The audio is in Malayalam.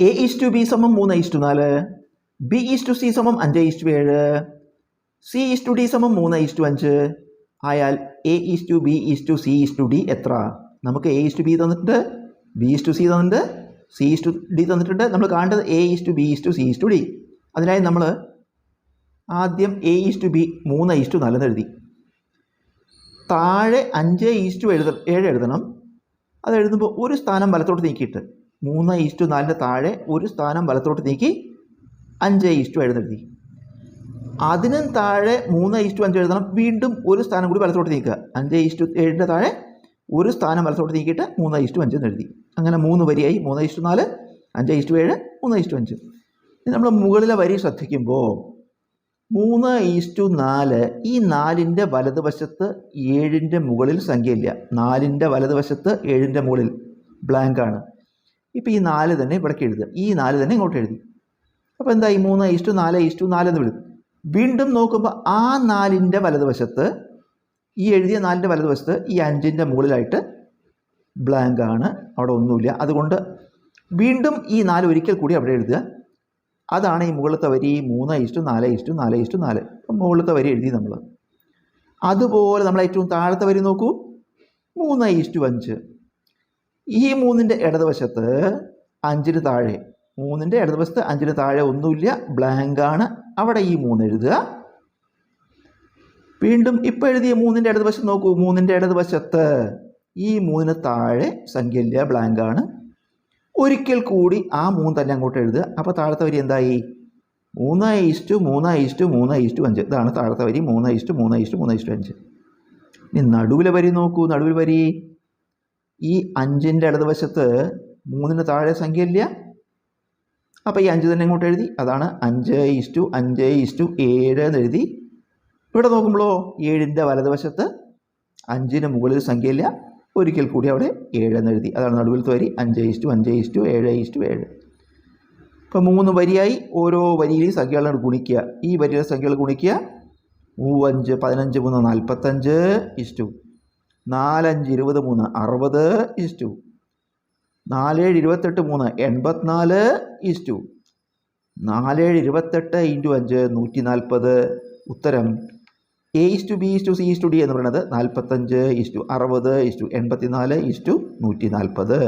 A/B സമം 3:4, B/C സമം 5:7, C/D സമം 3:5 ആയാൽ A/B/C/D എത്ര? നമുക്ക് A/B തന്നിട്ടുണ്ട്, B/C തന്നിട്ടുണ്ട്, C/D തന്നിട്ടുണ്ട്. നമ്മൾ കാണേണ്ടത് A/B/C/D. അതിനായി നമ്മൾ ആദ്യം A/B 3:4 എഴുതി. താഴെ 5:7 എഴുതണം. അത് എഴുതുമ്പോൾ ഒരു സ്ഥാനം വലത്തോട്ട് നീക്കിയിട്ട് 3:4 താഴെ ഒരു സ്ഥാനം വലത്തോട്ട് നീക്കി 5:7 എഴുതി. അതിനും താഴെ 3:5 എഴുതണം. വീണ്ടും ഒരു സ്ഥാനം കൂടി വലത്തോട്ട് നീക്കുക. 5:7 താഴെ ഒരു സ്ഥാനം വലത്തോട്ട് നീക്കിയിട്ട് 3:5 എന്ന് എഴുതി. അങ്ങനെ 3 വരിയായി. 3:4, 5:7, 3:5. നമ്മൾ മുകളിലെ വരി ശ്രദ്ധിക്കുമ്പോൾ 3:4, ഈ 4ൻ്റെ വലതുവശത്ത് 7ൻ്റെ മുകളിൽ സംഖ്യയില്ല. 4ൻ്റെ വലതുവശത്ത് 7ൻ്റെ മുകളിൽ ബ്ലാങ്കാണ്. ഇപ്പോൾ ഈ 4 തന്നെ ഇവിടേക്ക് എഴുതുക. ഈ 4 തന്നെ ഇങ്ങോട്ട് എഴുതി. അപ്പോൾ എന്തായി? 3:4 എന്ന് വിടും. വീണ്ടും നോക്കുമ്പോൾ ആ 4ൻ്റെ വലതുവശത്ത്, ഈ എഴുതിയ 4ൻ്റെ വലതുവശത്ത് ഈ 5ൻ്റെ മുകളിലായിട്ട് ബ്ലാങ്കാണ്, അവിടെ ഒന്നുമില്ല. അതുകൊണ്ട് വീണ്ടും ഈ 4 ഒരിക്കൽ കൂടി അവിടെ എഴുതുക. അതാണ് ഈ മുകളിലത്തെ വരി. 3:4. അപ്പം മുകളിലത്തെ വരി എഴുതി നമ്മൾ. അതുപോലെ നമ്മൾ ഏറ്റവും താഴത്തെ വരി നോക്കൂ. 3:5. ഈ 3ൻ്റെ ഇടതുവശത്ത് 5ന് താഴെ, 3ൻ്റെ ഇടതുവശത്ത് 5ന് താഴെ ഒന്നുമില്ല, ബ്ലാങ്കാണ്. അവിടെ ഈ 3 എഴുതുക. വീണ്ടും ഇപ്പോൾ എഴുതിയ 3ൻ്റെ ഇടതുവശത്ത് നോക്കൂ. 3ൻ്റെ ഇടതുവശത്ത് ഈ 3ന് താഴെ സംഖ്യയില്ല, ബ്ലാങ്കാണ്. ഒരിക്കൽ കൂടി ആ 3 തന്നെ അങ്ങോട്ട് എഴുതുക. അപ്പോൾ താഴത്തെ വരി എന്തായി? 3:3:3:5. ഇതാണ് താഴത്തെ വരി. 3:3:3:5. ഇനി നടുവിലെ വരി നോക്കൂ. നടുവിൽ വരി ഈ 5ൻ്റെ ഇടതുവശത്ത് 3ന് താഴെ സംഖ്യയില്ല. അപ്പോൾ ഈ 5 തന്നെ ഇങ്ങോട്ട് എഴുതി. അതാണ് 5:5:7 എന്ന് എഴുതി. ഇവിടെ നോക്കുമ്പോഴോ 7ൻ്റെ വലതുവശത്ത് 5ന് മുകളിൽ സംഖ്യയില്ല. ഒരിക്കൽ കൂടി അവിടെ 7 എന്ന് എഴുതി. അതാണ് നടുവിലത്തെ വരി. 5:5:7:7. ഇപ്പോൾ 3 വരിയായി. ഓരോ വരിയിലെയും സംഖ്യകളോട് ഗുണിക്കുക. ഈ വരിയിലെ സംഖ്യകൾ ഗുണിക്കുക. 3 5 15 3 45 4 5 23 60 4 7 28 3 84 4 7 28 × 5 140. ഉത്തരം A/B/C/D എന്ന് പറയുന്നത് 45:60:84:140.